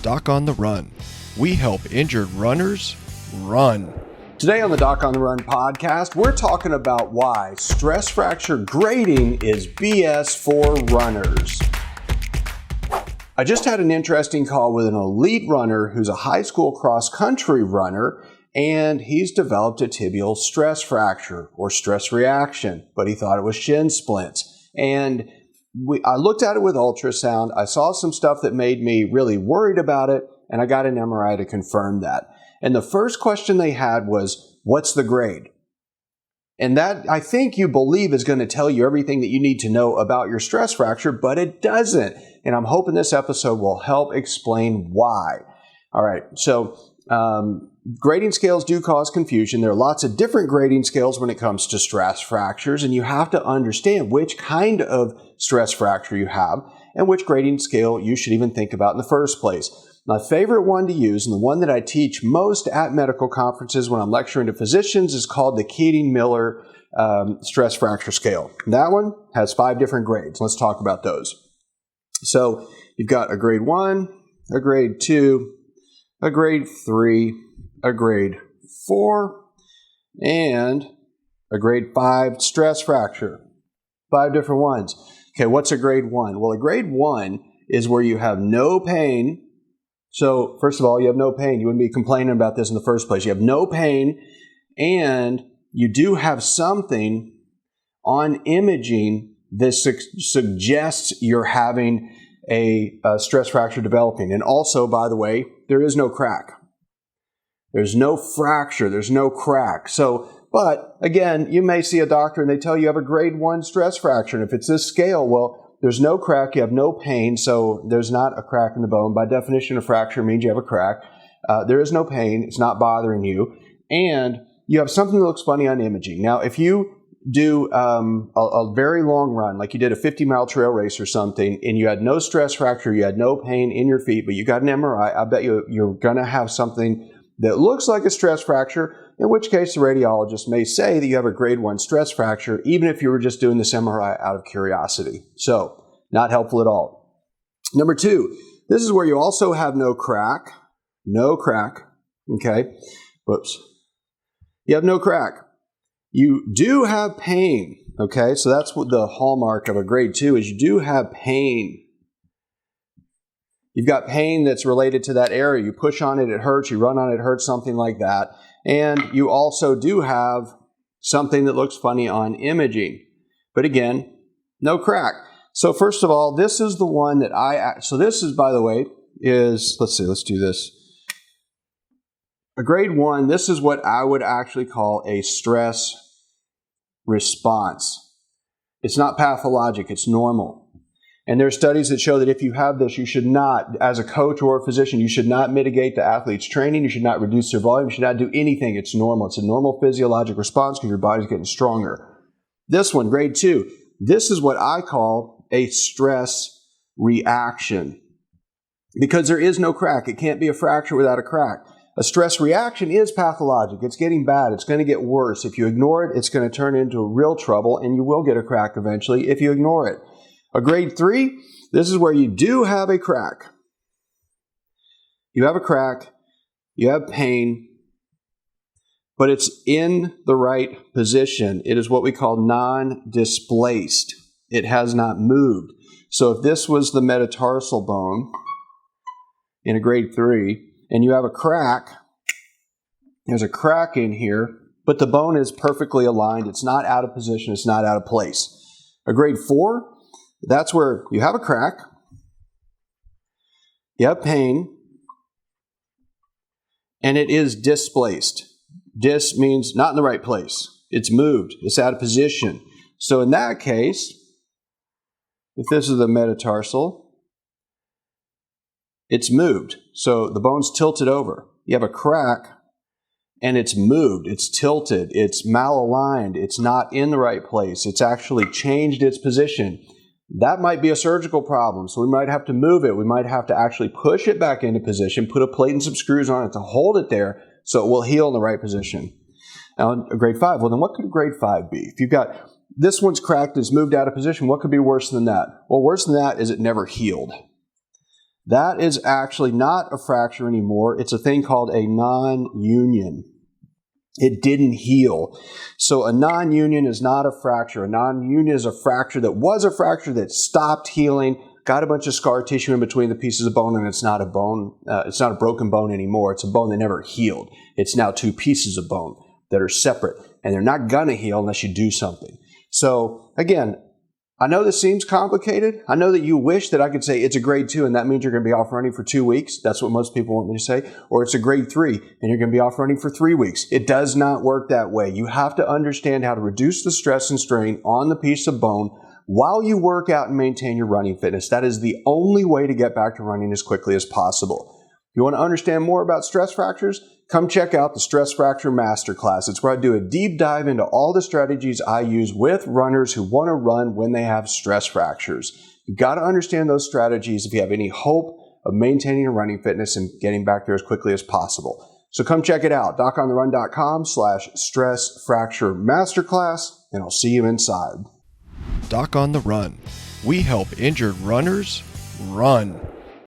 Doc on the Run. We help injured runners run. Today on the Doc on the Run podcast, we're talking about why stress fracture grading is BS for runners. I just had an interesting call with an elite runner who's a high school cross-country runner, and he's developed a tibial stress fracture or stress reaction, but he thought it was shin splints. And I looked at it with ultrasound. I saw some stuff that made me really worried about it, and I got an MRI to confirm that. And the first question they had was, what's the grade? And that, I think you believe, is going to tell you everything that you need to know about your stress fracture, but it doesn't. And I'm hoping this episode will help explain why. All right, so grading scales do cause confusion. There are lots of different grading scales when it comes to stress fractures, and you have to understand which kind of stress fracture you have and which grading scale you should even think about in the first place. My favorite one to use, and the one that I teach most at medical conferences when I'm lecturing to physicians, is called the Keating-Miller stress fracture scale. That one has 5 different grades. Let's talk about those. So you've got a grade 1, a grade 2, a grade 3, a grade 4, and a grade 5 stress fracture. 5 different ones. Okay, what's a grade 1? Well, a grade 1 is where you have no pain. So, first of all, you have no pain. You wouldn't be complaining about this in the first place. You have no pain, and you do have something on imaging that suggests you're having a stress fracture developing. And also, by the way, there is no crack. There's no fracture. There's no crack. So, but again, you may see a doctor and they tell you have a grade 1 stress fracture. And if it's this scale, well, there's no crack, you have no pain, so there's not a crack in the bone. By definition, a fracture means you have a crack. There is no pain, it's not bothering you, and you have something that looks funny on imaging. Now, if you do a very long run, like you did a 50-mile trail race or something, and you had no stress fracture, you had no pain in your feet, but you got an MRI, I bet you're going to have something that looks like a stress fracture, in which case the radiologist may say that you have a grade 1 stress fracture, even if you were just doing this MRI out of curiosity. So, not helpful at all. Number 2, this is where you also have no crack, okay? Whoops. You have no crack. You do have pain, okay? So that's what the hallmark of a grade 2 is. You do have pain. You've got pain that's related to that area. You push on it, it hurts. You run on it, it hurts, something like that. And you also do have something that looks funny on imaging. But again, no crack. So first of all, this is the one that so this is, by the way, let's do this. A grade 1, this is what I would actually call a stress response. It's not pathologic, it's normal. And there are studies that show that if you have this, you should not, as a coach or a physician, you should not mitigate the athlete's training. You should not reduce their volume. You should not do anything. It's normal. It's a normal physiologic response because your body's getting stronger. This one, grade 2, this is what I call a stress reaction because there is no crack. It can't be a fracture without a crack. A stress reaction is pathologic. It's getting bad. It's going to get worse. If you ignore it, it's going to turn into real trouble, and you will get a crack eventually if you ignore it. A grade 3, this is where you do have a crack. You have a crack, you have pain, but it's in the right position. It is what we call non-displaced. It has not moved. So if this was the metatarsal bone in a grade 3, and you have a crack, there's a crack in here, but the bone is perfectly aligned. It's not out of position. It's not out of place. A grade 4, that's where you have a crack, you have pain, and it is displaced. Dis means not in the right place. It's moved. It's out of position. So in that case, if this is the metatarsal, it's moved. So the bone's tilted over. You have a crack, and it's moved. It's tilted. It's malaligned. It's not in the right place. It's actually changed its position. That might be a surgical problem, so we might have to move it. We might have to actually push it back into position, put a plate and some screws on it to hold it there so it will heal in the right position. Now, a grade 5, well, then what could a grade 5 be? If you've got this one's cracked, it's moved out of position, what could be worse than that? Well, worse than that is it never healed. That is actually not a fracture anymore. It's a thing called a non-union. It didn't heal. So a non-union is not a fracture. A non-union is a fracture that was a fracture that stopped healing, got a bunch of scar tissue in between the pieces of bone, and it's not a bone. It's not a broken bone anymore. It's a bone that never healed. It's now two pieces of bone that are separate, and they're not going to heal unless you do something. So again, I know this seems complicated. I know that you wish that I could say it's a grade 2 and that means you're going to be off running for 2 weeks. That's what most people want me to say. Or it's a grade 3 and you're going to be off running for 3 weeks. It does not work that way. You have to understand how to reduce the stress and strain on the piece of bone while you work out and maintain your running fitness. That is the only way to get back to running as quickly as possible. If you want to understand more about stress fractures, come check out the Stress Fracture Masterclass. It's where I do a deep dive into all the strategies I use with runners who want to run when they have stress fractures. You've got to understand those strategies if you have any hope of maintaining your running fitness and getting back there as quickly as possible. So come check it out, docontherun.com/stress fracture masterclass, and I'll see you inside. Doc on the Run. We help injured runners run.